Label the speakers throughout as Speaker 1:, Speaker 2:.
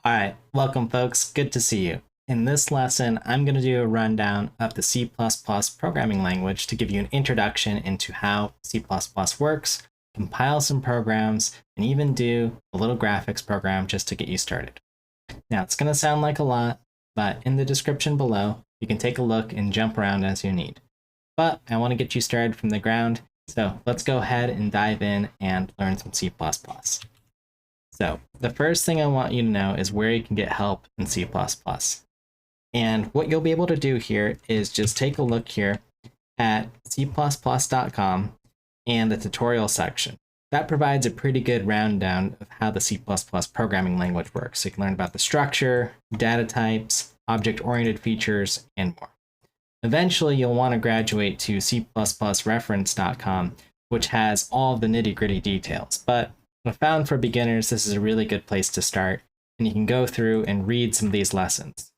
Speaker 1: All right, welcome folks, good to see you. In this lesson, I'm going to do a rundown of the C++ programming language to give you an introduction into how C++ works, compile some programs, and even do a little graphics program just to get you started. Now, it's going to sound like a lot, but in the description below, you can take a look and jump around as you need. But I want to get you started from the ground, so let's go ahead and dive in and learn some C++. So the first thing I want you to know is where you can get help in C++. And what you'll be able to do here is just take a look here at c++.com and the tutorial section. That provides a pretty good rundown of how the C++ programming language works. You can learn about the structure, data types, object-oriented features, and more. Eventually, you'll want to graduate to c++reference.com, which has all of the nitty-gritty details. But I found for beginners, this is a really good place to start, and you can go through and read some of these lessons.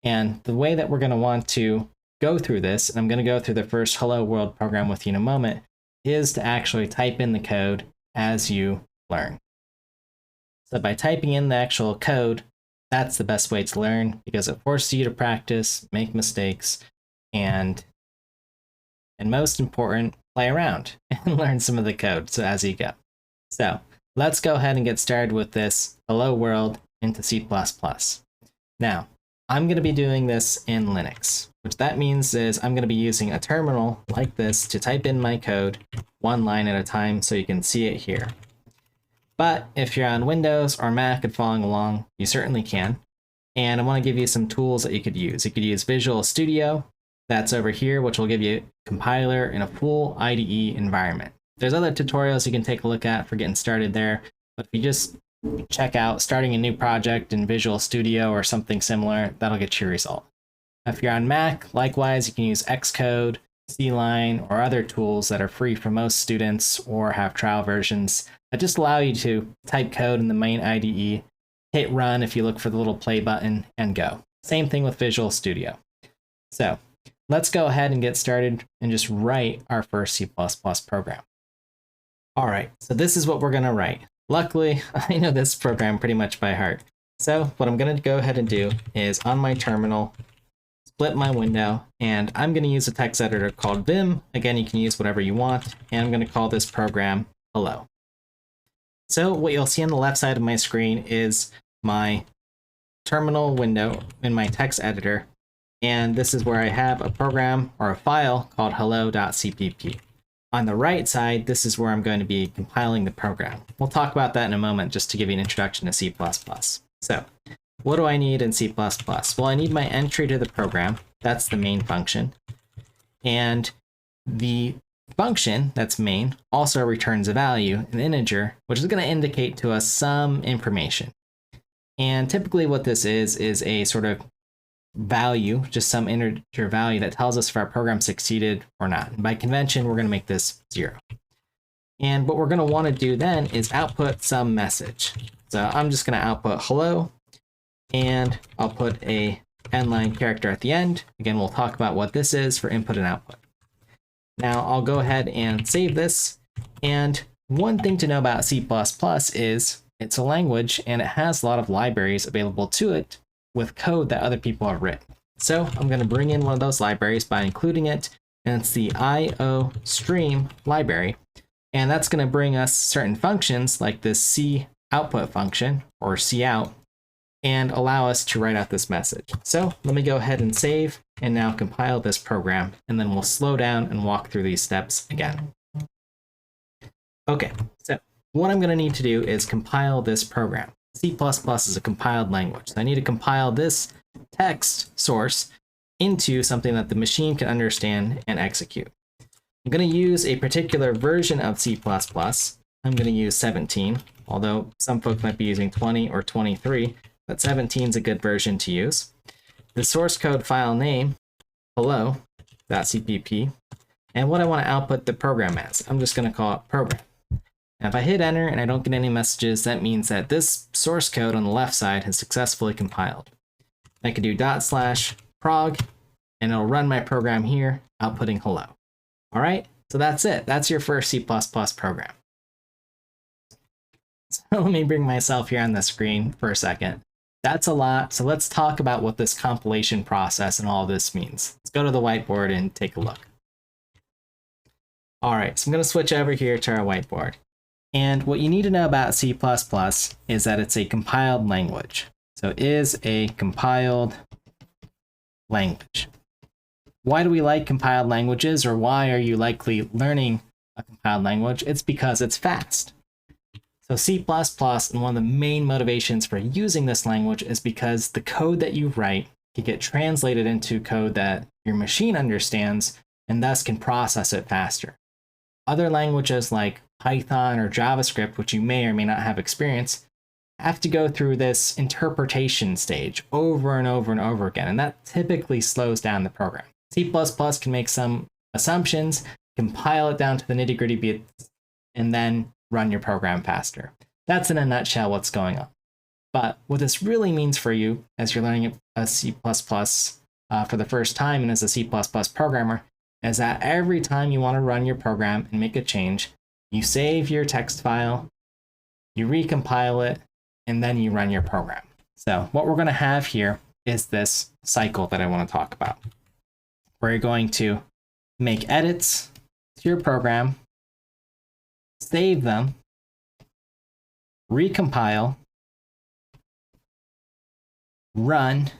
Speaker 1: And the way that we're going to want to go through this, and I'm going to go through the first Hello World program with you in a moment, is to actually type in the code as you learn. So by typing in the actual code, that's the best way to learn because it forces you to practice, make mistakes, and most important, play around and learn some of the code as you go. So let's go ahead and get started with this Hello World into C++. Now, I'm going to be doing this in Linux, which that means is I'm going to be using a terminal like this to type in my code one line at a time so you can see it here. But if you're on Windows or Mac and following along, you certainly can. And I want to give you some tools that you could use. You could use Visual Studio, that's over here, which will give you a compiler in a full IDE environment. There's other tutorials you can take a look at for getting started there, but if you just check out starting a new project in Visual Studio or something similar, that'll get you a result. If you're on Mac, likewise, you can use Xcode, CLine, or other tools that are free for most students or have trial versions that just allow you to type code in the main IDE, hit run if you look for the little play button, and go. Same thing with Visual Studio. So let's go ahead and get started and just write our first C++ program. All right, so this is what we're going to write. Luckily, I know this program pretty much by heart. So what I'm going to go ahead and do is on my terminal, split my window, and I'm going to use a text editor called Vim. Again, you can use whatever you want, and I'm going to call this program Hello. So what you'll see on the left side of my screen is my terminal window in my text editor, and this is where I have a program or a file called hello.cpp. On the right side, this is where I'm going to be compiling the program. We'll talk about that in a moment just to give you an introduction to C++. So what do I need in C++? Well, I need my entry to the program. That's the main function. And the function that's main also returns a value, an integer, which is going to indicate to us some information. And typically what this is a sort of value, just some integer value that tells us if our program succeeded or not. And by convention, we're going to make this 0. And what we're going to want to do then is output some message. So I'm just going to output hello, and I'll put a end-line character at the end. Again, we'll talk about what this is for input and output. Now I'll go ahead and save this. And one thing to know about C++ is it's a language and it has a lot of libraries available to it with code that other people have written. So I'm going to bring in one of those libraries by including it, and it's the IOStream library. And that's going to bring us certain functions like this C output function or cout and allow us to write out this message. So let me go ahead and save and now compile this program, and then we'll slow down and walk through these steps again. Okay, so what I'm going to need to do is compile this program. C++ is a compiled language. So I need to compile this text source into something that the machine can understand and execute. I'm going to use a particular version of C++. I'm going to use 17, although some folks might be using 20 or 23, but 17 is a good version to use. The source code file name, hello.cpp, and what I want to output the program as. I'm just going to call it program. Now, if I hit enter and I don't get any messages, that means that this source code on the left side has successfully compiled. I could do /prog, and it'll run my program here, outputting hello. All right, so that's it. That's your first C++ program. So let me bring myself here on the screen for a second. That's a lot. So let's talk about what this compilation process and all this means. Let's go to the whiteboard and take a look. All right, so I'm going to switch over here to our whiteboard. And what you need to know about C++ is that it's a compiled language. So it is a compiled language. Why do we like compiled languages, or why are you likely learning a compiled language? It's because it's fast. So C++, and one of the main motivations for using this language is because the code that you write can get translated into code that your machine understands and thus can process it faster. Other languages like Python or JavaScript, which you may or may not have experience, have to go through this interpretation stage over and over and over again, and that typically slows down the program. C++ can make some assumptions, compile it down to the nitty-gritty bits, and then run your program faster. That's in a nutshell what's going on. But what this really means for you as you're learning a C++ for the first time and as a C++ programmer is that every time you want to run your program and make a change, you save your text file, you recompile it, and then you run your program. So what we're going to have here is this cycle that I want to talk about, where you're going to make edits to your program, save them, recompile, run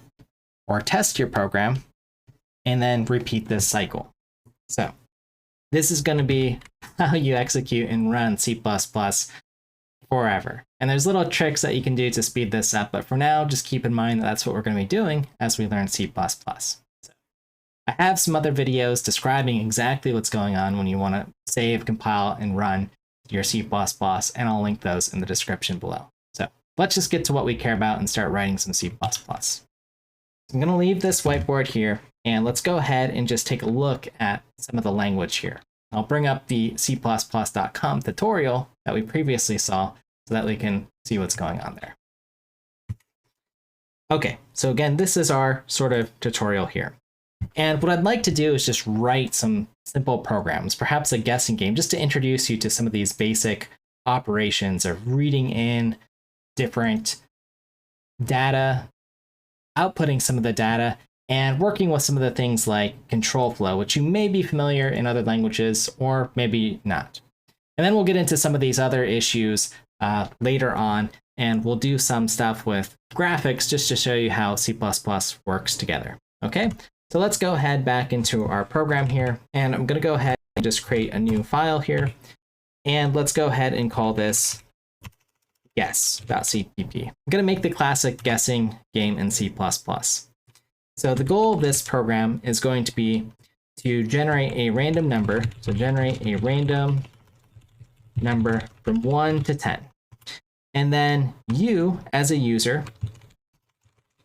Speaker 1: or test your program, and then repeat this cycle. So this is going to be how you execute and run C++ forever. And there's little tricks that you can do to speed this up, but for now, just keep in mind that that's what we're going to be doing as we learn C++. So I have some other videos describing exactly what's going on when you want to save, compile, and run your C++, and I'll link those in the description below. So let's just get to what we care about and start writing some C++. So I'm going to leave this whiteboard here, and let's go ahead and just take a look at some of the language here. I'll bring up the c++.com tutorial that we previously saw so that we can see what's going on there. Okay, so again, this is our sort of tutorial here. And what I'd like to do is just write some simple programs, perhaps a guessing game, just to introduce you to some of these basic operations of reading in different data, outputting some of the data, and working with some of the things like control flow, which you may be familiar in other languages or maybe not. And then we'll get into some of these other issues later on, and we'll do some stuff with graphics just to show you how C++ works together. Okay, so let's go ahead back into our program here, and I'm going to go ahead and just create a new file here, and let's go ahead and call this guess.cpp. I'm going to make the classic guessing game in C++. So the goal of this program is going to be to generate a random number. So generate a random number from 1 to 10. And then you, as a user,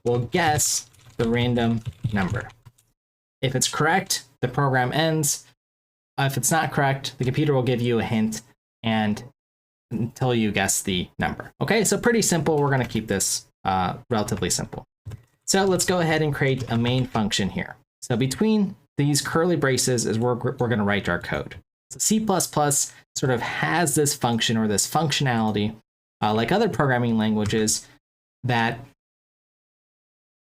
Speaker 1: will guess the random number. If it's correct, the program ends. If it's not correct, the computer will give you a hint and until you guess the number. Okay, so pretty simple. We're going to keep this relatively simple. So let's go ahead and create a main function here. So between these curly braces is where we're going to write our code. So C++ sort of has this function or this functionality, like other programming languages, that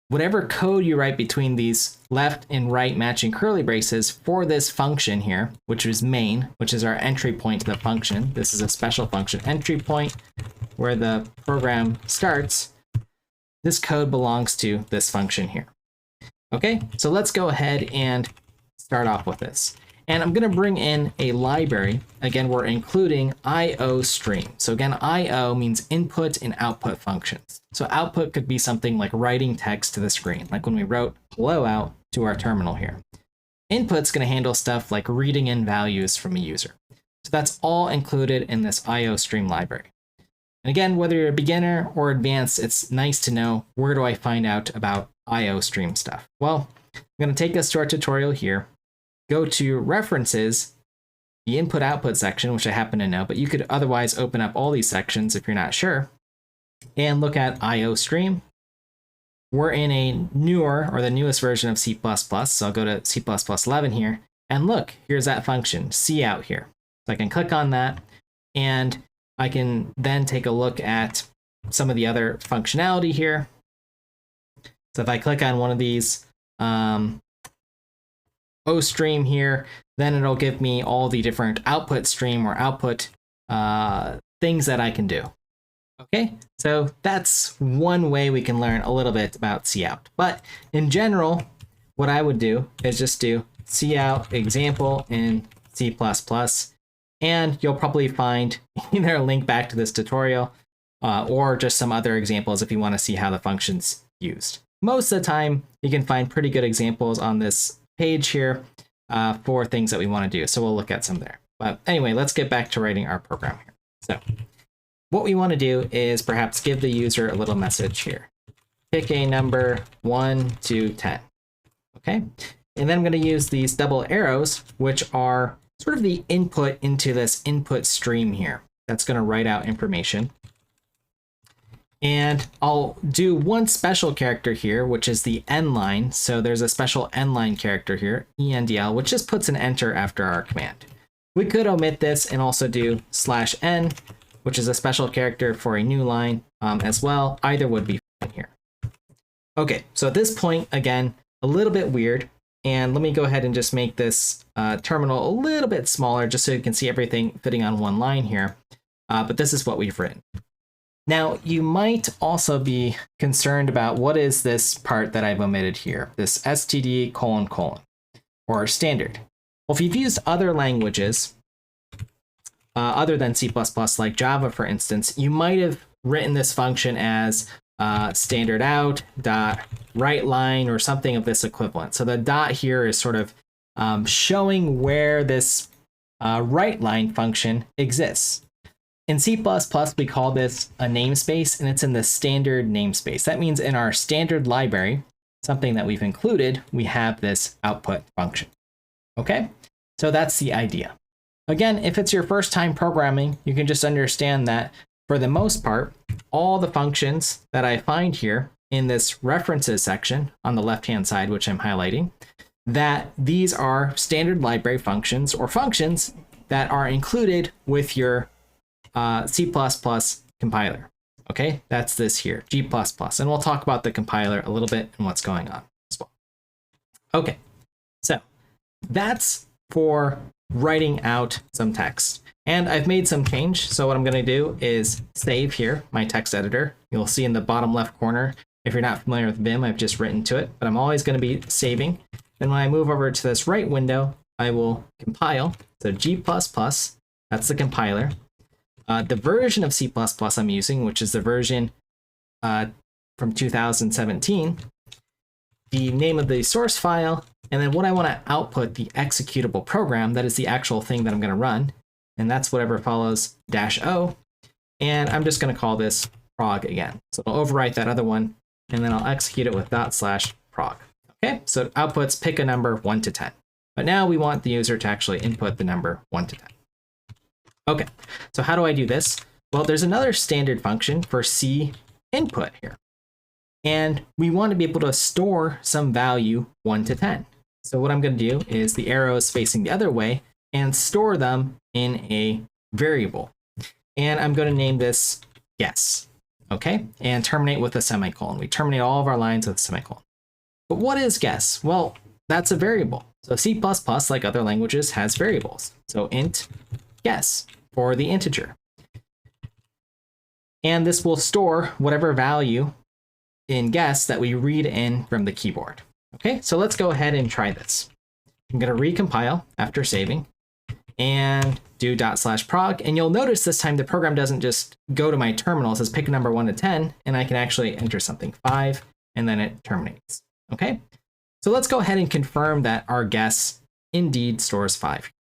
Speaker 1: whatever code you write between these left and right matching curly braces for this function here, which is main, which is our entry point to the function. This is a special function, entry point, where the program starts. This code belongs to this function here. Okay, so let's go ahead and start off with this. And I'm going to bring in a library. Again, we're including IOStream. So again, IO means input and output functions. So output could be something like writing text to the screen, like when we wrote hello out to our terminal here. Input's going to handle stuff like reading in values from a user. So that's all included in this IOStream library. And again, whether you're a beginner or advanced, it's nice to know, where do I find out about IOStream stuff? Well, I'm going to take us to our tutorial here, go to references, the input-output section, which I happen to know, but you could otherwise open up all these sections if you're not sure, and look at IOStream. We're in a newer or the newest version of C++, so I'll go to C++ 11 here, and look, here's that function, cout here. So I can click on that, and I can then take a look at some of the other functionality here. So if I click on one of these IOStream here, then it'll give me all the different output stream or output things that I can do. Okay, so that's one way we can learn a little bit about cout. But in general, what I would do is just do cout example in C++, and you'll probably find either a link back to this tutorial or just some other examples if you want to see how the function's used. Most of the time, you can find pretty good examples on this page here for things that we want to do. So we'll look at some there. But anyway, let's get back to writing our program here. So what we want to do is perhaps give the user a little message here. Pick a number 1 to 10. Okay. And then I'm going to use these double arrows, which are sort of the input into this input stream here. That's going to write out information. And I'll do one special character here, which is the end line. So there's a special end line character here, ENDL, which just puts an enter after our command. We could omit this and also do /n, which is a special character for a new line as well. Either would be fine here. Okay, so at this point, again, a little bit weird. And let me go ahead and just make this terminal a little bit smaller just so you can see everything fitting on one line here. But this is what we've written. Now, you might also be concerned about what is this part that I've omitted here, this std : or standard. Well, if you've used other languages other than C++, like Java, for instance, you might have written this function as standard out dot write line or something of this equivalent. So the dot here is sort of showing where this write line function exists. In C++, we call this a namespace, and it's in the standard namespace. That means in our standard library, something that we've included, we have this output function. Okay, so that's the idea. Again, if it's your first time programming, you can just understand that for the most part, all the functions that I find here in this references section on the left-hand side, which I'm highlighting, that these are standard library functions or functions that are included with your C++ compiler. Okay, that's this here, G++. And we'll talk about the compiler a little bit and what's going on as well. Okay, so that's for writing out some text. And I've made some change. So what I'm going to do is save here my text editor. You'll see in the bottom left corner, if you're not familiar with Vim, I've just written to it, but I'm always going to be saving. Then when I move over to this right window, I will compile. So G++, that's the compiler. The version of C++ I'm using, which is the version from 2017, the name of the source file, and then what I want to output, the executable program, that is the actual thing that I'm going to run. And that's whatever follows -o. And I'm just going to call this prog again. So it'll overwrite that other one, and then I'll execute it with ./prog. Okay, so it outputs pick a number 1 to 10. But now we want the user to actually input the number 1 to 10. Okay, so how do I do this? Well, there's another standard function for C input here. And we want to be able to store some value 1 to 10. So what I'm going to do is the arrow is facing the other way and store them in a variable. And I'm going to name this guess. Okay, and terminate with a semicolon. We terminate all of our lines with a semicolon. But what is guess? Well, that's a variable. So C++, like other languages, has variables. So int guess for the integer. And this will store whatever value in guess that we read in from the keyboard. Okay, so let's go ahead and try this. I'm going to recompile after saving and do ./prog. And you'll notice this time the program doesn't just go to my terminal. It says pick a number 1 to 10, and I can actually enter something 5, and then it terminates. Okay, so let's go ahead and confirm that our guess indeed stores 5.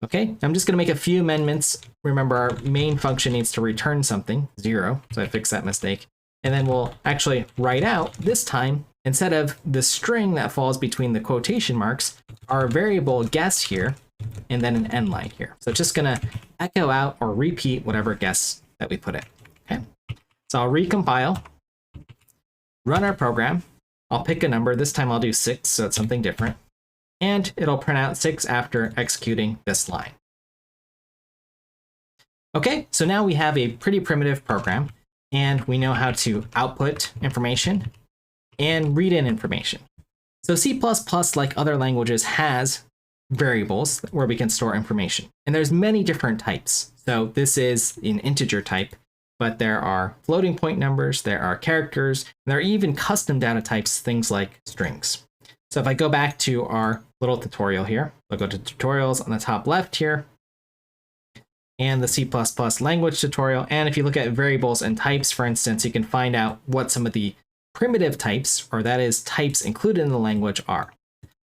Speaker 1: Okay, I'm just going to make a few amendments. Remember, our main function needs to return something, 0, so I fixed that mistake. And then we'll actually write out, this time, instead of the string that falls between the quotation marks, our variable guess here, and then an end line here. So it's just going to echo out or repeat whatever guess that we put in. Okay, so I'll recompile, run our program. I'll pick a number. This time I'll do 6, so it's something different. And it'll print out 6 after executing this line. Okay, so now we have a pretty primitive program, and we know how to output information and read in information. So C++, like other languages, has variables where we can store information. And there's many different types. So this is an integer type, but there are floating point numbers, there are characters, and there are even custom data types, things like strings. So if I go back to our little tutorial here, I'll go to tutorials on the top left here, and the C++ language tutorial. And if you look at variables and types, for instance, you can find out what some of the primitive types, or that is types included in the language, are.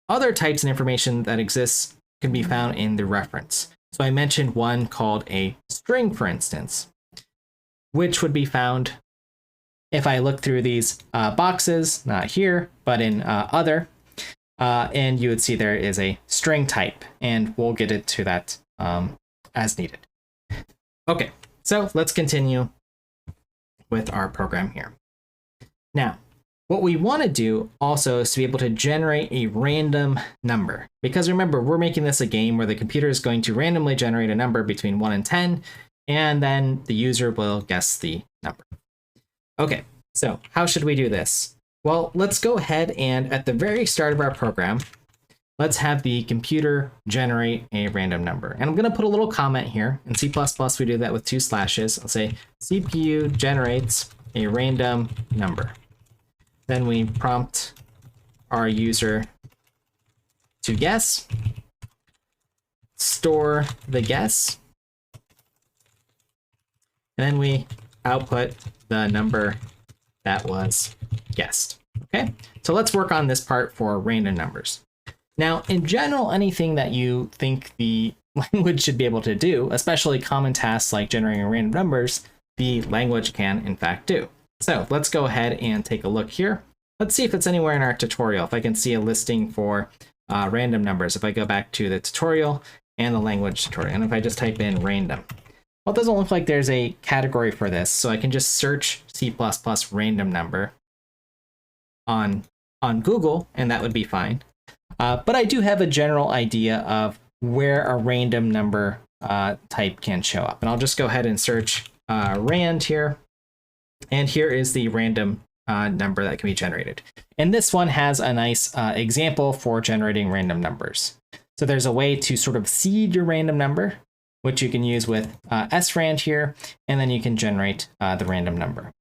Speaker 1: Other types and information that exists can be found in the reference. So I mentioned one called a string, for instance, which would be found if I look through these boxes, not here, but in other, and you would see there is a string type, and we'll get into that as needed. Okay, so let's continue with our program here. Now, what we want to do also is to be able to generate a random number. Because remember, we're making this a game where the computer is going to randomly generate a number between 1 and 10, and then the user will guess the number. Okay, so how should we do this? Well, let's go ahead and at the very start of our program, let's have the computer generate a random number. And I'm going to put a little comment here. In C++, we do that with 2 slashes. I'll say CPU generates a random number. Then we prompt our user to guess, store the guess, and then we output the number that was guessed. Okay, so let's work on this part for random numbers. Now, in general, anything that you think the language should be able to do, especially common tasks like generating random numbers, the language can in fact do. So let's go ahead and take a look here. Let's see if it's anywhere in our tutorial, if I can see a listing for random numbers. If I go back to the tutorial and the language tutorial, and if I just type in random. Well, it doesn't look like there's a category for this, so I can just search C++ random number on Google, and that would be fine. But I do have a general idea of where a random number type can show up. And I'll just go ahead and search rand here. And here is the random number that can be generated. And this one has a nice example for generating random numbers. So there's a way to sort of seed your random number, which you can use with srand here, and then you can generate the random number.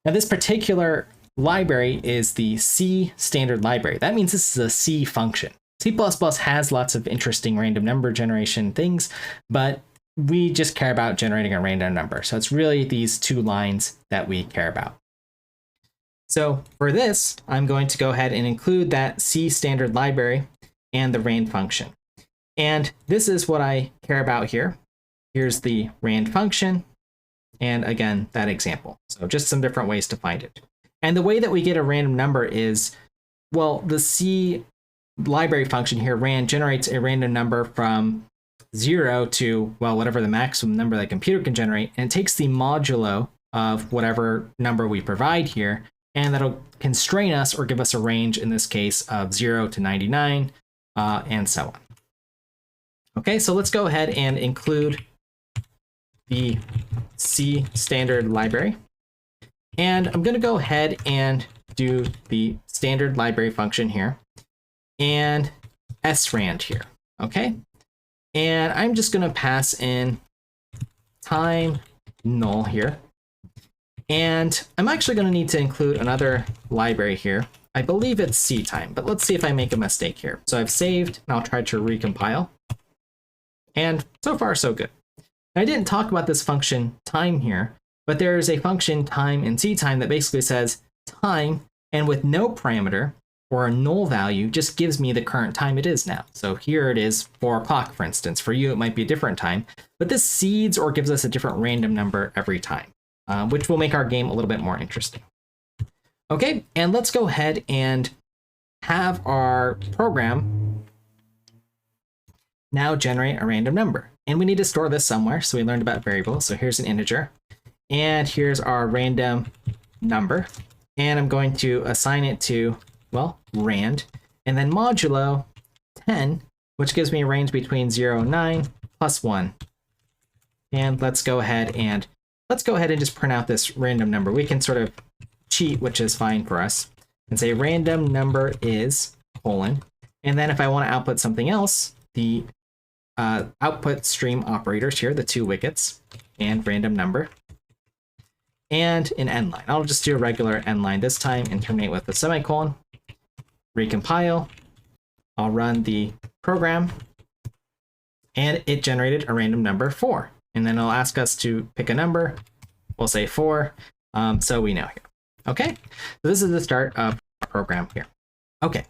Speaker 1: Now this particular library is the C standard library. That means this is a C function. C++ has lots of interesting random number generation things, but we just care about generating a random number. So it's really these 2 lines that we care about. So for this, I'm going to go ahead and include that C standard library and the rand function. And this is what I care about here. Here's the rand function, and again, that example. So just some different ways to find it. And the way that we get a random number is, well, the C library function here, rand, generates a random number from 0 to, well, whatever the maximum number that computer can generate, and it takes the modulo of whatever number we provide here, and that'll constrain us or give us a range, in this case, of 0 to 99, and so on. Okay, so let's go ahead and include the C standard library. And I'm going to go ahead and do the standard library function here and srand here, okay? And I'm just going to pass in time null here. And I'm actually going to need to include another library here. I believe it's ctime, but let's see if I make a mistake here. So I've saved, and I'll try to recompile. And so far, so good. I didn't talk about this function time here, but there is a function time in ctime that basically says time, and with no parameter or a null value, just gives me the current time it is now. So here it is 4 o'clock, for instance. For you, it might be a different time, but this seeds or gives us a different random number every time, which will make our game a little bit more interesting. Okay, and let's go ahead and have our program now generate a random number. And we need to store this somewhere, so we learned about variables. So here's an integer, and here's our random number. And I'm going to assign it to, well, rand, and then modulo 10, which gives me a range between 0 and 9 plus 1. And let's go ahead and just print out this random number. We can sort of cheat, which is fine for us. and say random number is colon. And then if I want to output something else, the output stream operators here, the two wickets, and random number, and an end line. I'll just do a regular end line this time and terminate with a semicolon. Recompile. I'll run the program, and it generated a random number 4. And then it'll ask us to pick a number. We'll say 4, so we know here. Okay, so this is the start of our program here. Okay,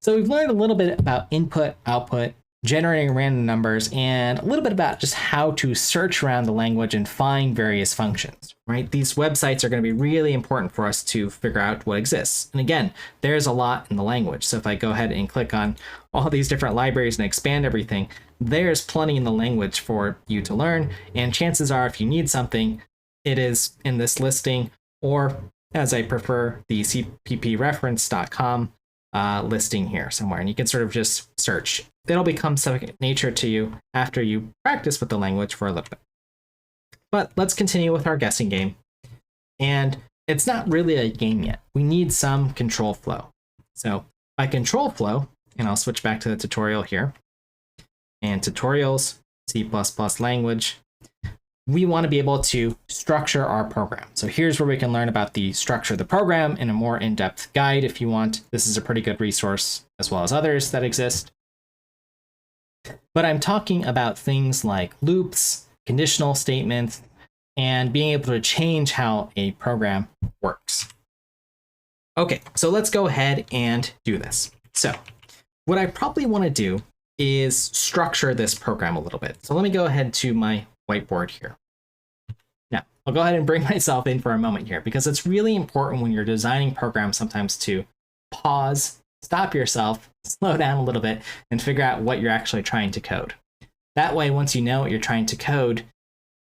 Speaker 1: so we've learned a little bit about input, output, generating random numbers, and a little bit about just how to search around the language and find various functions, right? These websites are going to be really important for us to figure out what exists. And again, there's a lot in the language. So if I go ahead and click on all these different libraries and expand everything, there's plenty in the language for you to learn. And chances are, if you need something, it is in this listing, or as I prefer, the cppreference.com listing here somewhere. And you can sort of just search. It'll become second nature to you after you practice with the language for a little bit. But let's continue with our guessing game. And it's not really a game yet. We need some control flow. So by control flow, and I'll switch back to the tutorial here, and tutorials, C++ language, we want to be able to structure our program. So here's where we can learn about the structure of the program in a more in-depth guide if you want. This is a pretty good resource, as well as others that exist. But I'm talking about things like loops, conditional statements, and being able to change how a program works. Okay, so let's go ahead and do this. So what I probably want to do is structure this program a little bit. So let me go ahead to my whiteboard here. Now, I'll go ahead and bring myself in for a moment here, because it's really important when you're designing programs sometimes to pause, stop yourself, slow down a little bit, and figure out what you're actually trying to code. That way, once you know what you're trying to code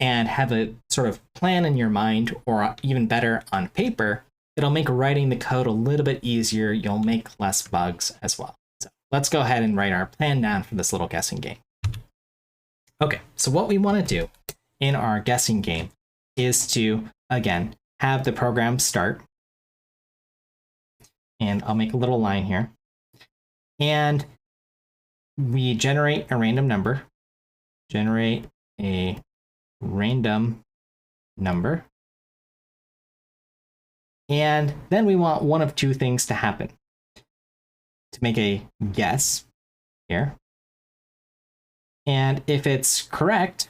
Speaker 1: and have a sort of plan in your mind, or even better on paper, it'll make writing the code a little bit easier. You'll make less bugs as well. So let's go ahead and write our plan down for this little guessing game. Okay, so what we want to do in our guessing game is to, again, have the program start. And I'll make a little line here. And we generate a random number. Generate a random number. And then we want one of two things to happen. To make a guess here. And if it's correct,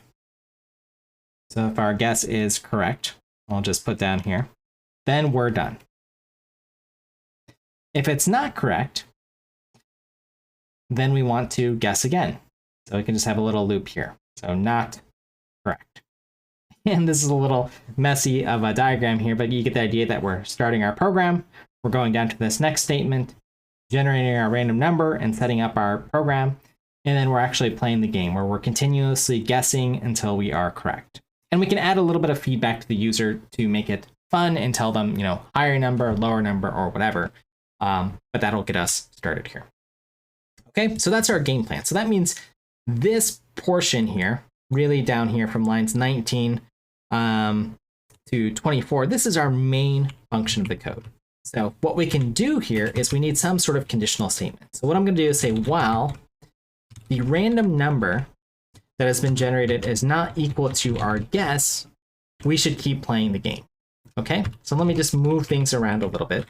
Speaker 1: so if our guess is correct, I'll just put down here, then we're done. If it's not correct, then we want to guess again. So we can just have a little loop here. So not correct. And this is a little messy of a diagram here, but you get the idea that we're starting our program. We're going down to this next statement, generating our random number and setting up our program. And then we're actually playing the game where we're continuously guessing until we are correct. And we can add a little bit of feedback to the user to make it fun and tell them, higher number, lower number, or whatever. But that'll get us started here. Okay, so that's our game plan. So that means this portion here, really down here from lines 19 to 24, this is our main function of the code. So what we can do here is we need some sort of conditional statement. So what I'm going to do is say, while the random number that has been generated is not equal to our guess, we should keep playing the game. Okay, so let me just move things around a little bit.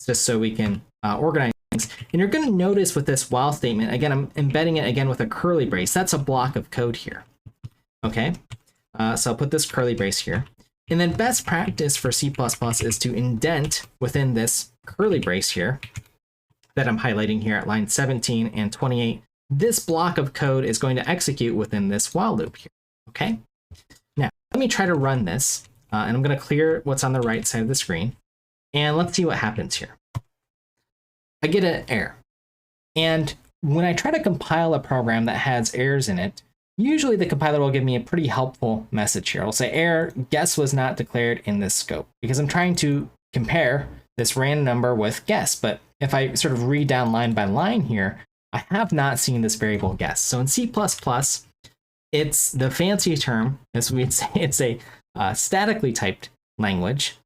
Speaker 1: Just so we can organize things. And you're going to notice with this while statement, again, I'm embedding it again with a curly brace. That's a block of code here. Okay, so I'll put this curly brace here. And then best practice for C++ is to indent within this curly brace here that I'm highlighting here at line 17 and 28. This block of code is going to execute within this while loop here. Okay, now let me try to run this. And I'm going to clear what's on the right side of the screen. And let's see what happens here. I get an error. And when I try to compile a program that has errors in it, usually the compiler will give me a pretty helpful message here. It'll say error, guess was not declared in this scope, because I'm trying to compare this random number with guess. But if I sort of read down line by line here, I have not seen this variable guess. So in C++, it's the fancy term, as we'd say, it's a statically typed language.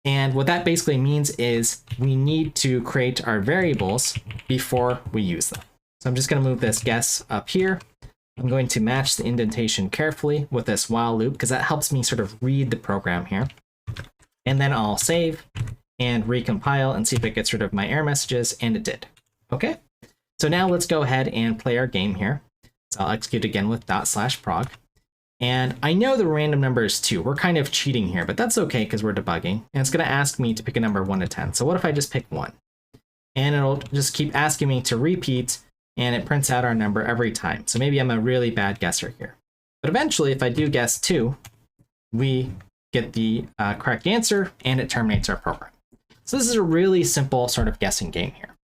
Speaker 1: And what that basically means is we need to create our variables before we use them. So I'm just going to move this guess up here. I'm going to match the indentation carefully with this while loop because that helps me sort of read the program here. And then I'll save and recompile and see if it gets rid of my error messages, and it did. Okay, so now let's go ahead and play our game here. So I'll execute again with /prog. And I know the random number is 2. We're kind of cheating here, but that's okay because we're debugging. And it's going to ask me to pick a number 1 to 10. So what if I just pick 1? And it'll just keep asking me to repeat, and it prints out our number every time. So maybe I'm a really bad guesser here. But eventually, if I do guess 2, we get the correct answer, and it terminates our program. So this is a really simple sort of guessing game here.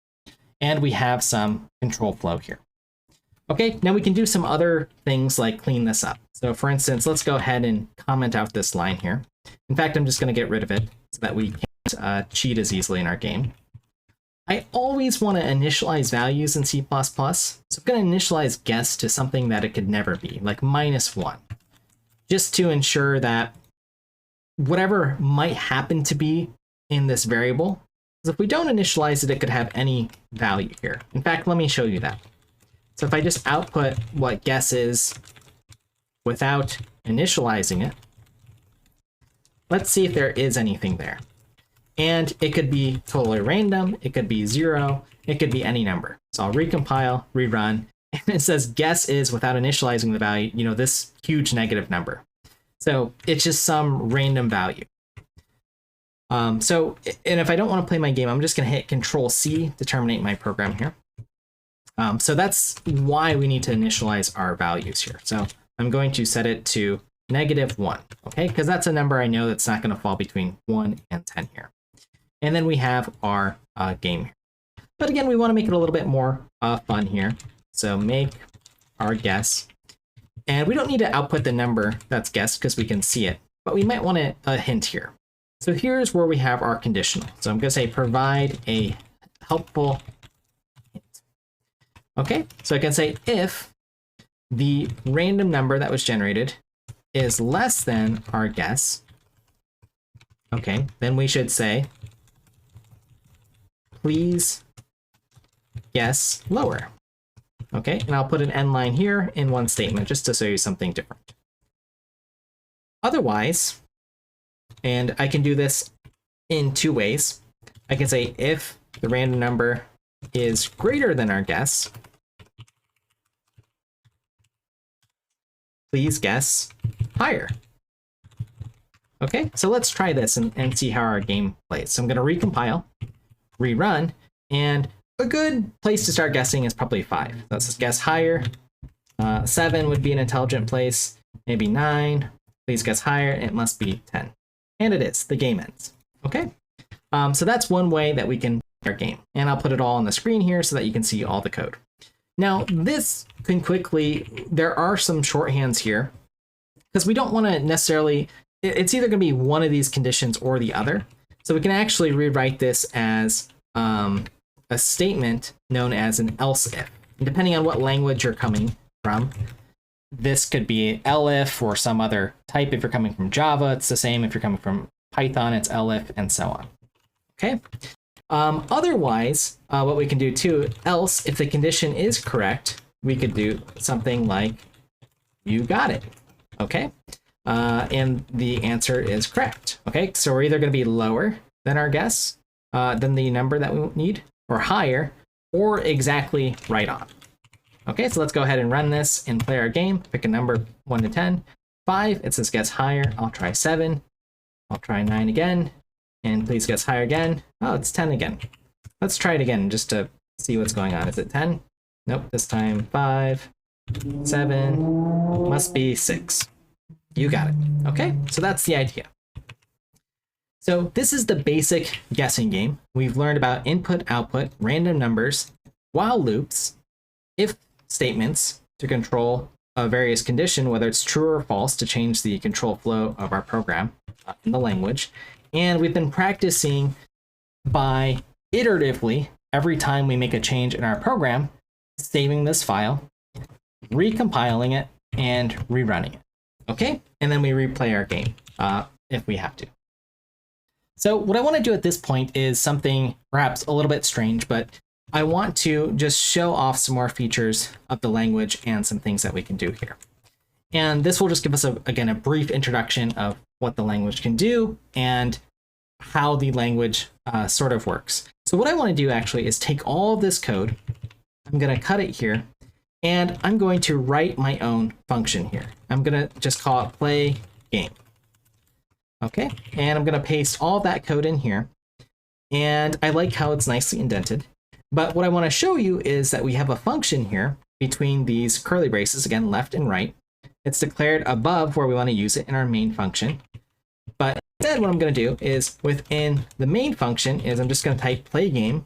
Speaker 1: And we have some control flow here. Okay, now we can do some other things like clean this up. So for instance, let's go ahead and comment out this line here. In fact, I'm just going to get rid of it so that we can't cheat as easily in our game. I always want to initialize values in C++. So I'm going to initialize guess to something that it could never be, like -1, just to ensure that whatever might happen to be in this variable, because if we don't initialize it, it could have any value here. In fact, let me show you that. So if I just output what guess is without initializing it, let's see if there is anything there. And it could be totally random, it could be 0, it could be any number. So I'll recompile, rerun, and it says guess is without initializing the value, this huge negative number. So it's just some random value. And if I don't want to play my game, I'm just going to hit Control-C to terminate my program here. So that's why we need to initialize our values here. So I'm going to set it to -1, okay? Because that's a number I know that's not going to fall between 1 and 10 here. And then we have our game here. But again, we want to make it a little bit more fun here. So make our guess. And we don't need to output the number that's guessed because we can see it, but we might want a hint here. So here's where we have our conditional. So I'm going to say provide a helpful hint. Okay, so I can say if the random number that was generated is less than our guess, okay, then we should say, please guess lower. Okay, and I'll put an end line here in one statement just to show you something different. Otherwise, and I can do this in 2 ways. I can say if the random number is greater than our guess, please guess higher. Okay, so let's try this and see how our game plays. So I'm going to recompile, rerun, and a good place to start guessing is probably 5. Let's guess higher. 7 would be an intelligent place. Maybe 9. Please guess higher. It must be 10. And it is. The game ends. Okay. So that's one way that we can play our game. And I'll put it all on the screen here so that you can see all the code. Now, this can quickly, there are some shorthands here because we don't want to necessarily, it's either going to be one of these conditions or the other. So we can actually rewrite this as a statement known as an else if. And depending on what language you're coming from, this could be elif or some other type. If you're coming from Java, it's the same. If you're coming from Python, it's elif, and so on. Okay. Otherwise, what we can do too, else, if the condition is correct, we could do something like, you got it. Okay. And the answer is correct. Okay. So we're either going to be lower than our guess, than the number that we need, or higher, or exactly right on. Okay, so let's go ahead and run this and play our game. Pick a number 1 to 10. 5, it says guess higher. I'll try 7. I'll try 9 again. And please guess higher again. Oh, it's 10 again. Let's try it again just to see what's going on. Is it 10? Nope, this time 5, 7, must be 6. You got it. Okay, so that's the idea. So this is the basic guessing game. We've learned about input, output, random numbers, while loops, if statements to control a various condition, whether it's true or false, to change the control flow of our program in the language. And we've been practicing by iteratively, every time we make a change in our program, saving this file, recompiling it, and rerunning it. Okay? And then we replay our game if we have to. So what I want to do at this point is something perhaps a little bit strange, but I want to just show off some more features of the language and some things that we can do here. And this will just give us, again, a brief introduction of what the language can do and how the language sort of works. So what I want to do actually is take all of this code, I'm going to cut it here, and I'm going to write my own function here. I'm going to just call it play game. Okay, and I'm going to paste all that code in here. And I like how it's nicely indented. But what I want to show you is that we have a function here between these curly braces, again, left and right. It's declared above where we want to use it in our main function. But instead, what I'm going to do is within the main function is I'm just going to type play game,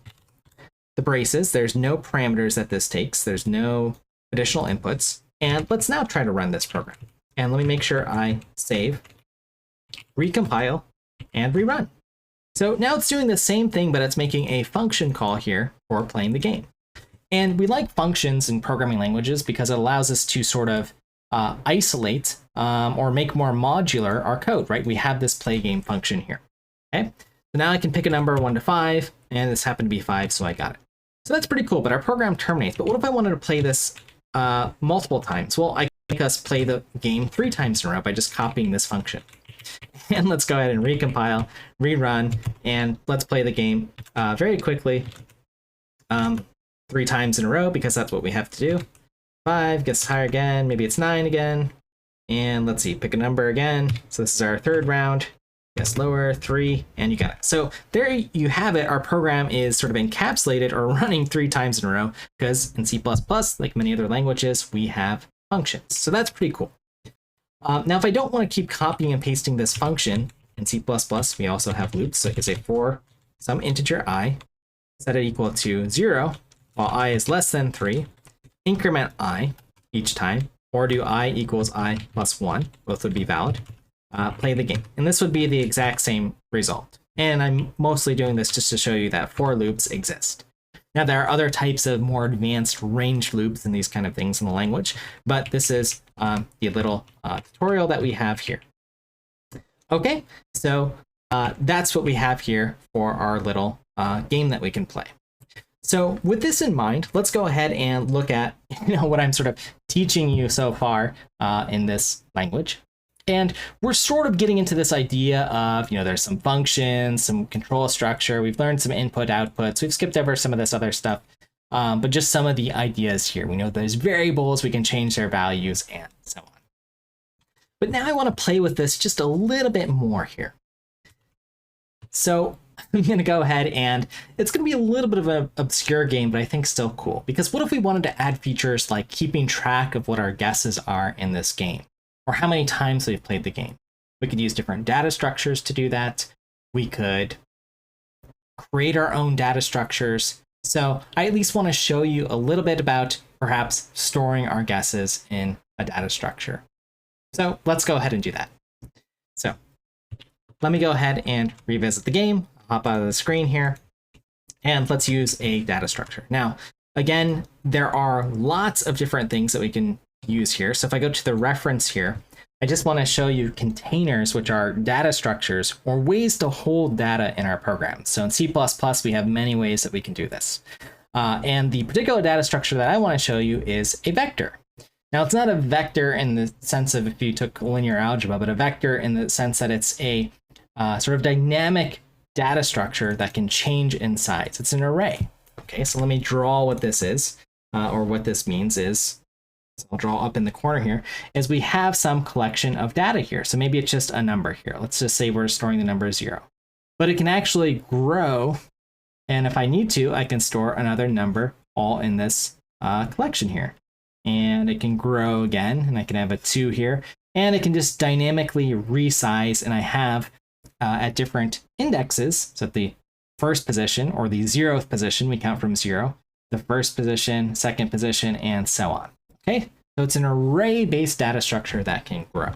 Speaker 1: the braces. There's no parameters that this takes. There's no additional inputs. And let's now try to run this program. And let me make sure I save, recompile, and rerun. So now it's doing the same thing, but it's making a function call here for playing the game. And we like functions in programming languages because it allows us to sort of isolate or make more modular our code, right? We have this play game function here. Okay, so now I can pick a number 1 to 5, and this happened to be 5, so I got it. So that's pretty cool, but our program terminates. But what if I wanted to play this multiple times? Well, I can make us play the game 3 times in a row by just copying this function. And let's go ahead and recompile, rerun, and let's play the game very quickly 3 times in a row because that's what we have to do. 5 gets higher again, maybe it's 9 again. And let's see, pick a number again. So this is our 3rd round. Yes, lower, 3, and you got it. So there you have it. Our program is sort of encapsulated or running 3 times in a row because in C++, like many other languages, we have functions. So that's pretty cool. Now, if I don't want to keep copying and pasting this function in C++, we also have loops. So I can say for some integer I, set it equal to 0, while I is less than 3, increment I each time, or do I equals I plus 1, both would be valid, play the game. And this would be the exact same result. And I'm mostly doing this just to show you that for loops exist. Now, there are other types of more advanced range loops and these kind of things in the language, but this is the little tutorial that we have here. Okay, so that's what we have here for our little game that we can play. So with this in mind, let's go ahead and look at what I'm sort of teaching you so far in this language. And we're sort of getting into this idea of, there's some functions, some control structure. We've learned some input outputs. We've skipped over some of this other stuff, but just some of the ideas here. We know there's variables, we can change their values and so on. But now I want to play with this just a little bit more here. So I'm going to go ahead and it's going to be a little bit of an obscure game, but I think still cool. Because what if we wanted to add features like keeping track of what our guesses are in this game? Or how many times we've played the game. We could use different data structures to do that. We could create our own data structures. So I at least want to show you a little bit about perhaps storing our guesses in a data structure. So let's go ahead and do that. So let me go ahead and revisit the game. Hop out of the screen here. And let's use a data structure. Now, again, there are lots of different things that we can use here. So if I go to the reference here, I just want to show you containers, which are data structures or ways to hold data in our programs. So in C++, we have many ways that we can do this. And the particular data structure that I want to show you is a vector. Now, it's not a vector in the sense of if you took linear algebra, but a vector in the sense that it's a sort of dynamic data structure that can change in size. It's an array. Okay, so let me draw what this is, or what this means is, so I'll draw up in the corner here, is we have some collection of data here. So maybe it's just a number here. Let's just say we're storing the number 0. But it can actually grow, and if I need to, I can store another number all in this collection here. And it can grow again, and I can have a 2 here, and it can just dynamically resize, and I have at different indexes, so at the first position or the 0th position, we count from 0, the first position, second position, and so on. Okay, so it's an array-based data structure that can grow.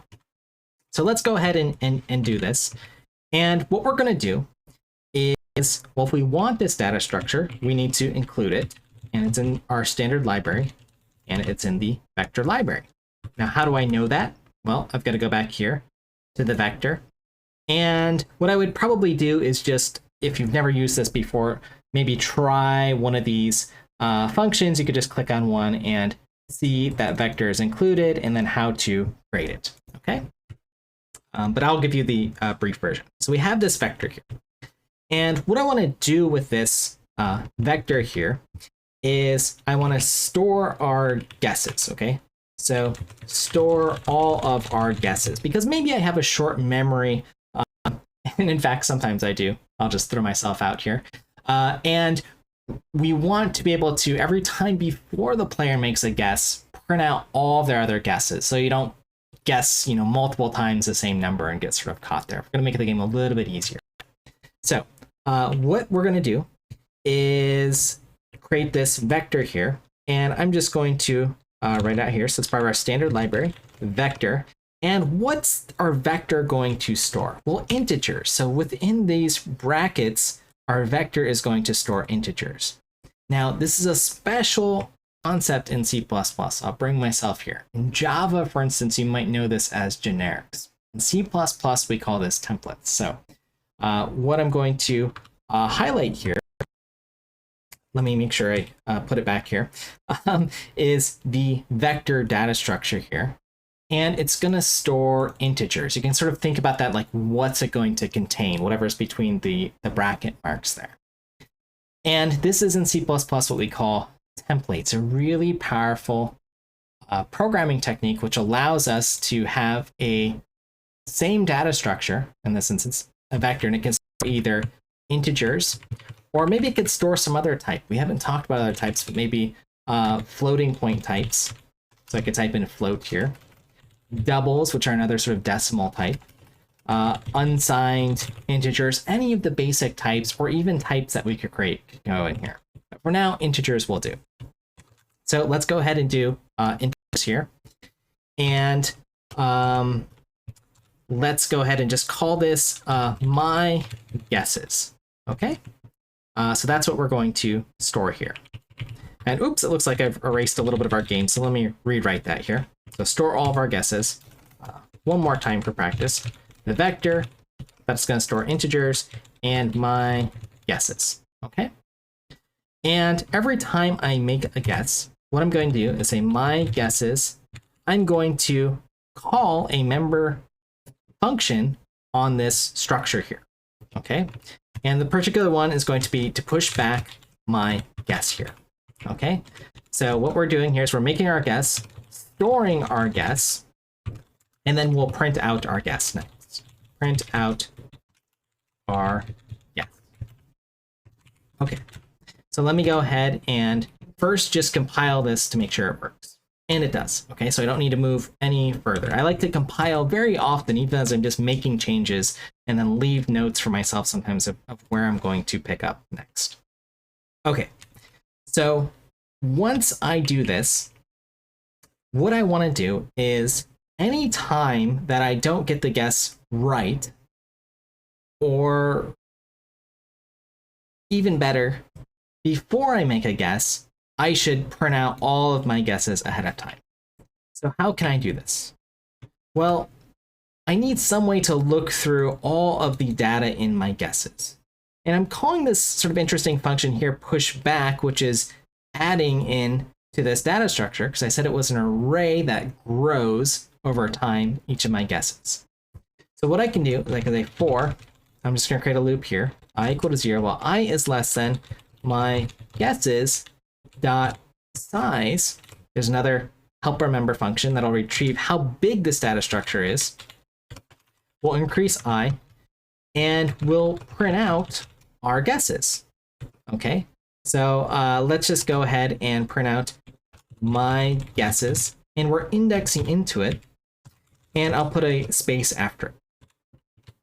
Speaker 1: So let's go ahead and do this. And what we're going to do is, well, if we want this data structure, we need to include it, and it's in our standard library, and it's in the vector library. Now, how do I know that? Well, I've got to go back here to the vector, And what I would probably do is just, if you've never used this before, maybe try one of these functions. You could just click on one and see that vector is included and then how to create it. Okay. But I'll give you the brief version. So we have this vector here. And what I want to do with this vector here is I want to store our guesses. Okay. So store all of our guesses, because maybe I have a short memory. And in fact, sometimes I do. I'll just throw myself out here. And we want to be able to, every time before the player makes a guess, print out all their other guesses. So you don't guess, multiple times the same number and get sort of caught there. We're going to make the game a little bit easier. So what we're going to do is create this vector here. And I'm just going to write out here. So it's part of our standard library, vector. And what's our vector going to store? Well, integers. So within these brackets, our vector is going to store integers. Now, this is a special concept in C++. I'll bring myself here. In Java, for instance, you might know this as generics. In C++, we call this templates. So what I'm going to highlight here, let me make sure I put it back here, is the vector data structure here. And it's going to store integers. You can sort of think about that like, what's it going to contain, whatever's between the bracket marks there. And this is in C++ what we call templates, a really powerful programming technique which allows us to have a same data structure, in this instance, a vector, and it can store either integers, or maybe it could store some other type. We haven't talked about other types, but maybe floating point types. So I could type in float here. Doubles, which are another sort of decimal type, unsigned integers, any of the basic types, or even types that we could create could go in here. But for now, integers will do. So let's go ahead and do integers here. And let's go ahead and just call this my guesses. Okay? So that's what we're going to store here. And oops, it looks like I've erased a little bit of our game. So let me rewrite that here. So store all of our guesses. One more time for practice. The vector, that's going to store integers, and my guesses. Okay? And every time I make a guess, what I'm going to do is say my guesses. I'm going to call a member function on this structure here. Okay? And the particular one is going to be to push back my guess here. Okay? So what we're doing here is we're making our guess, storing our guess, and then we'll print out our guess next. Print out our guess. Okay, so let me go ahead and first just compile this to make sure it works. And it does. Okay, so I don't need to move any further. I like to compile very often, even as I'm just making changes, and then leave notes for myself sometimes of where I'm going to pick up next. Okay, so once I do this, what I want to do is any time that I don't get the guess right, or even better, before I make a guess, I should print out all of my guesses ahead of time. So how can I do this? Well, I need some way to look through all of the data in my guesses. And I'm calling this sort of interesting function here, push back, which is adding in to this data structure, because I said it was an array that grows over time, each of my guesses. So what I can do is I can say for, I'm just going to create a loop here, I equal to 0, while I is less than my guesses dot size. There's another helper member function that'll retrieve how big this data structure is. We'll increase I, and we'll print out our guesses. Okay, so let's just go ahead and print out my guesses, and we're indexing into it, and I'll put a space after it.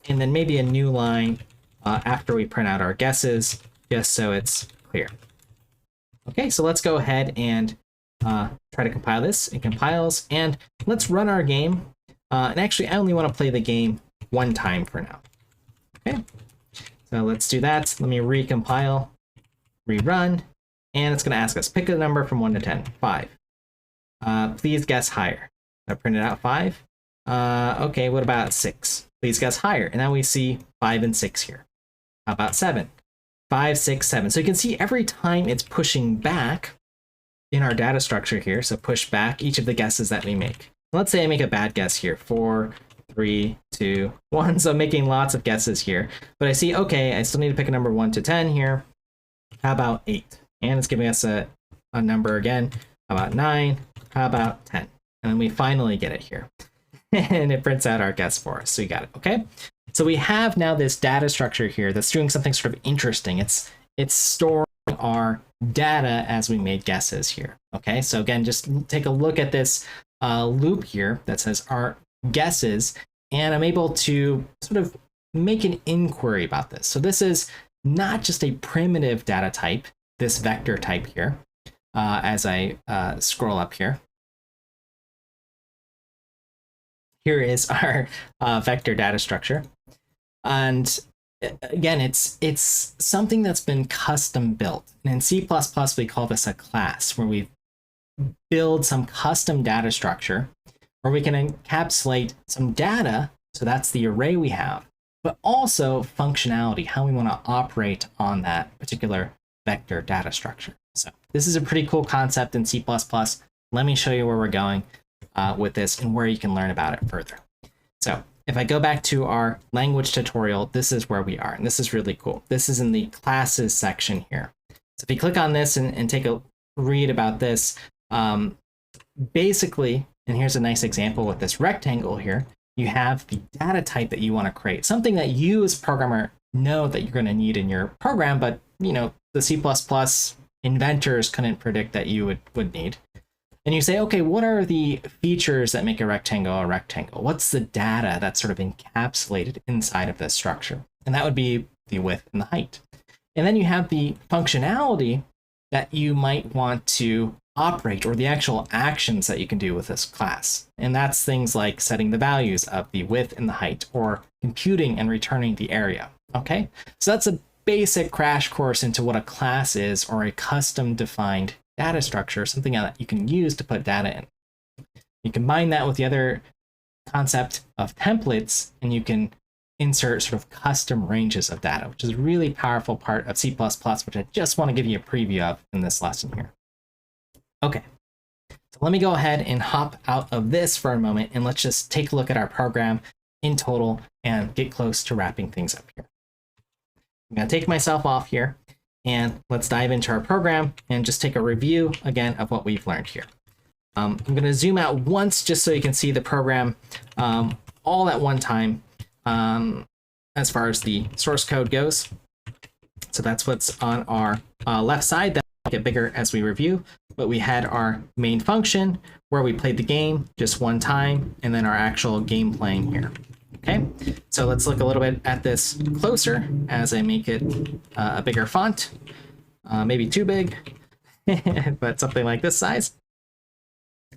Speaker 1: And then maybe a new line after we print out our guesses, just so it's clear. Okay, so let's go ahead and try to compile this. It compiles, and let's run our game. And actually, I only want to play the game one time for now. Okay, so let's do that. Let me recompile, rerun, and it's going to ask us, pick a number from 1 to 10, 5. Please guess higher. I printed out 5. Okay, what about 6? Please guess higher. And now we see 5 and 6 here. How about 7? 5, 6, 7. So you can see every time it's pushing back in our data structure here. So push back each of the guesses that we make. Let's say I make a bad guess here. 4, 3, 2, 1. So I'm making lots of guesses here. But I see, okay, I still need to pick a number 1 to 10 here. How about 8? And it's giving us a number again. How about 9? How about 10? And then we finally get it here. And it prints out our guess for us. So you got it, okay? So we have now this data structure here that's doing something sort of interesting. It's storing our data as we made guesses here, okay? So again, just take a look at this loop here that says our guesses, and I'm able to sort of make an inquiry about this. So this is not just a primitive data type, this vector type here, as I scroll up here. Here is our vector data structure. And again, it's something that's been custom built. And in C++, we call this a class, where we build some custom data structure where we can encapsulate some data. So that's the array we have, but also functionality, how we want to operate on that particular vector data structure. So this is a pretty cool concept in C++. Let me show you where we're going with this and where you can learn about it further. So if I go back to our language tutorial, this is where we are. And this is really cool. This is in the classes section here. So if you click on this and take a read about this, basically, and here's a nice example with this rectangle here, you have the data type that you want to create, something that you as a programmer know that you're going to need in your program, but you know, the C++ inventors couldn't predict that you would need. And you say, okay, what are the features that make a rectangle a rectangle? What's the data that's sort of encapsulated inside of this structure? And that would be the width and the height. And then you have the functionality that you might want to operate, or the actual actions that you can do with this class. And that's things like setting the values of the width and the height, or computing and returning the area. Okay, so that's a basic crash course into what a class is, or a custom defined data structure, something that you can use to put data in. You combine that with the other concept of templates, and you can insert sort of custom ranges of data, which is a really powerful part of C++, which I just want to give you a preview of in this lesson here. Okay, so let me go ahead and hop out of this for a moment, and let's just take a look at our program in total and get close to wrapping things up here. I'm going to take myself off here, and let's dive into our program and just take a review again of what we've learned here. I'm going to zoom out once just so you can see the program all at one time as far as the source code goes. So that's what's on our left side. That will get bigger as we review. But we had our main function where we played the game just one time, and then our actual game playing here. Okay, so let's look a little bit at this closer as I make it a bigger font, maybe too big, but something like this size.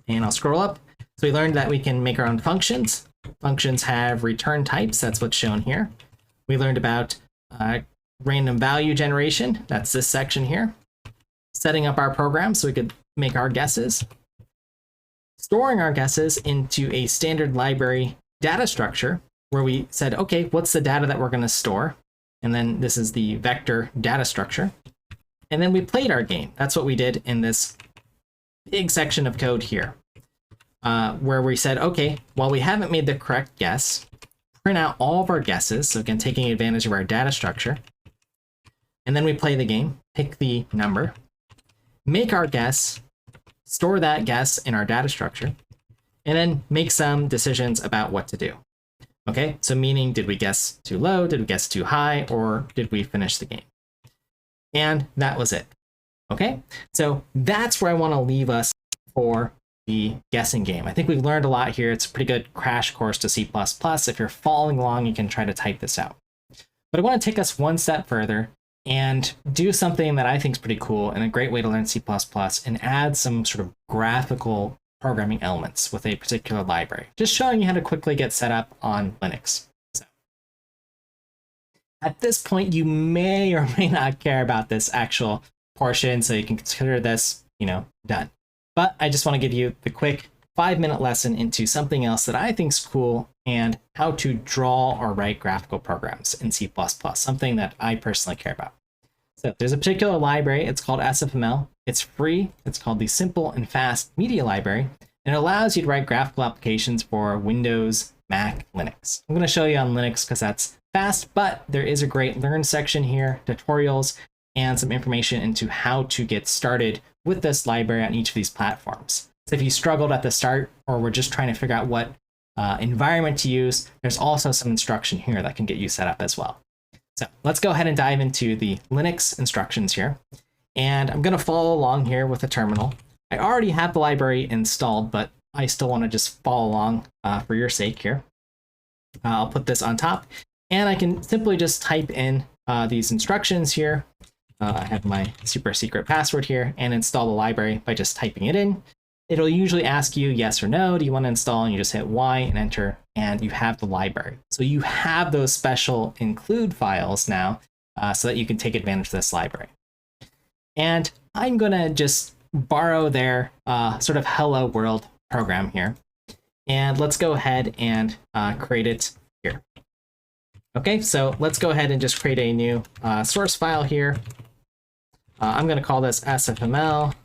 Speaker 1: And I'll scroll up. So we learned that we can make our own functions. Functions have return types. That's what's shown here. We learned about random value generation. That's this section here. Setting up our program so we could make our guesses. Storing our guesses into a standard library data structure where we said, okay, what's the data that we're going to store? And then this is the vector data structure. And then we played our game. That's what we did in this big section of code here, where we said, okay, while we haven't made the correct guess, print out all of our guesses. So again, taking advantage of our data structure. And then we play the game, pick the number, make our guess, store that guess in our data structure, and then make some decisions about what to do. Okay, so meaning, did we guess too low? Did we guess too high? Or did we finish the game? And that was it. Okay, so that's where I want to leave us for the guessing game. I think we've learned a lot here. It's a pretty good crash course to C++. If you're following along, you can try to type this out. But I want to take us one step further and do something that I think is pretty cool and a great way to learn C++, and add some sort of graphical programming elements with a particular library, just showing you how to quickly get set up on Linux. So at this point, you may or may not care about this actual portion, so you can consider this, done. But I just want to give you the quick 5-minute lesson into something else that I think is cool and how to draw or write graphical programs in C++, something that I personally care about. So there's a particular library, it's called SFML. It's free, it's called the Simple and Fast Media Library, and it allows you to write graphical applications for Windows, Mac, Linux. I'm going to show you on Linux because that's fast, but there is a great Learn section here, tutorials, and some information into how to get started with this library on each of these platforms. So if you struggled at the start or were just trying to figure out what environment to use, there's also some instruction here that can get you set up as well. So let's go ahead and dive into the Linux instructions here. And I'm going to follow along here with the terminal. I already have the library installed, but I still want to just follow along for your sake here. I'll put this on top, and I can simply just type in these instructions here. I have my super secret password here, and install the library by just typing it in. It'll usually ask you yes or no, do you want to install? And you just hit Y and enter, and you have the library. So you have those special include files now so that you can take advantage of this library. And I'm going to just borrow their sort of hello world program here. And let's go ahead and create it here. Okay, so let's go ahead and just create a new source file here. I'm going to call this sfml.cpp.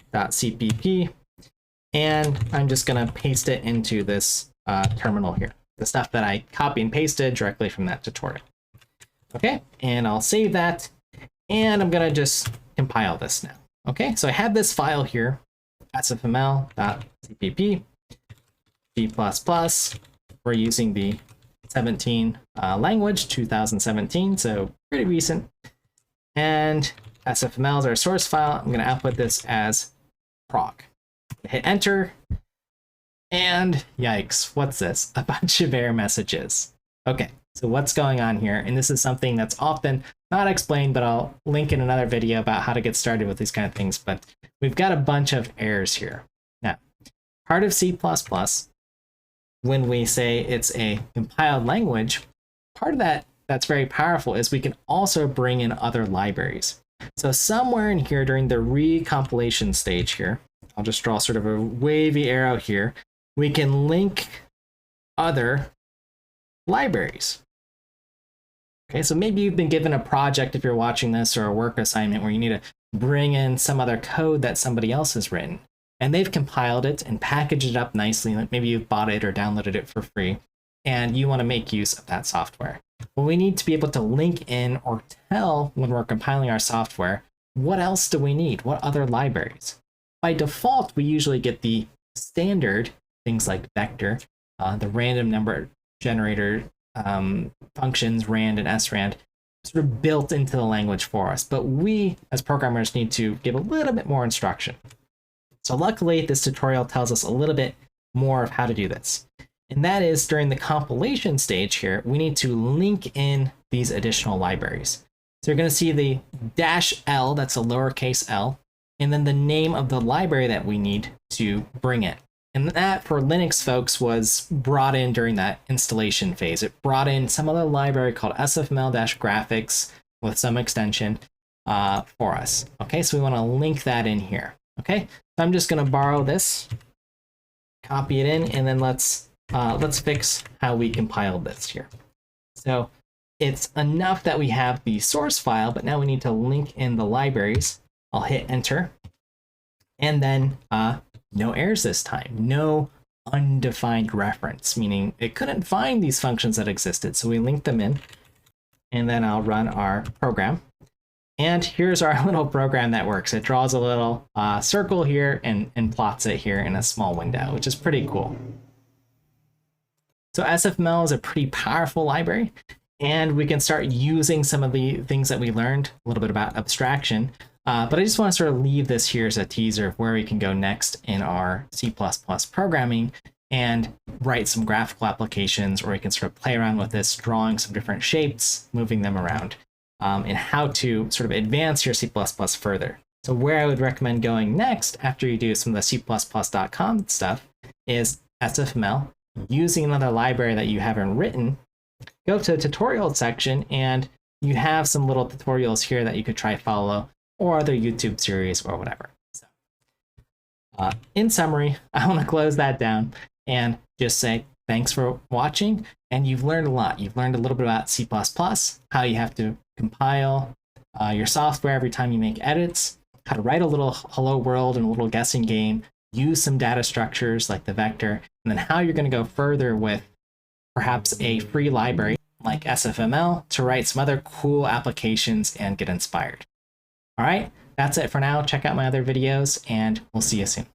Speaker 1: And I'm just going to paste it into this terminal here, the stuff that I copy and pasted directly from that tutorial. Okay, and I'll save that. And I'm going to just compile this now. Okay, so I have this file here, sfml.cpp, C++. We're using the 17 language, 2017, so pretty recent. And SFML is our source file. I'm going to output this as proc. Hit enter, and yikes, what's this? A bunch of error messages. Okay, so what's going on here? And this is something that's often not explained, but I'll link in another video about how to get started with these kind of things. But we've got a bunch of errors here. Now, part of C++, when we say it's a compiled language, part of that that's very powerful is we can also bring in other libraries. So somewhere in here during the recompilation stage here, I'll just draw sort of a wavy arrow here, we can link other libraries. Okay, so maybe you've been given a project if you're watching this, or a work assignment where you need to bring in some other code that somebody else has written. And they've compiled it and packaged it up nicely. Like maybe you've bought it or downloaded it for free, and you want to make use of that software. Well, we need to be able to link in or tell when we're compiling our software, what else do we need? What other libraries? By default, we usually get the standard things like vector, the random number generator functions, rand and srand, sort of built into the language for us. But we, as programmers, need to give a little bit more instruction. So luckily, this tutorial tells us a little bit more of how to do this. And that is during the compilation stage here, we need to link in these additional libraries. So you're going to see the -l, that's a lowercase l, and then the name of the library that we need to bring in. And that, for Linux folks, was brought in during that installation phase. It brought in some other library called SFML-graphics with some extension for us. Okay, so we want to link that in here. Okay, so I'm just going to borrow this, copy it in, and then let's fix how we compiled this here. So it's enough that we have the source file, but now we need to link in the libraries. I'll hit enter, and then no errors this time, no undefined reference, meaning it couldn't find these functions that existed. So we linked them in, and then I'll run our program. And here's our little program that works. It draws a little circle here and plots it here in a small window, which is pretty cool. So SFML is a pretty powerful library, and we can start using some of the things that we learned, a little bit about abstraction. But I just want to sort of leave this here as a teaser of where we can go next in our C++ programming and write some graphical applications, or we can sort of play around with this, drawing some different shapes, moving them around, and how to sort of advance your C++ further. So where I would recommend going next after you do some of the C++.com stuff is SFML, using another library that you haven't written. Go to the tutorial section, and you have some little tutorials here that you could try follow, or other YouTube series or whatever. So In summary, I want to close that down and just say thanks for watching. And you've learned a lot. You've learned a little bit about C++, how you have to compile your software every time you make edits, how to write a little hello world and a little guessing game, use some data structures like the vector, and then how you're going to go further with perhaps a free library like SFML to write some other cool applications and get inspired. All right, that's it for now. Check out my other videos, and we'll see you soon.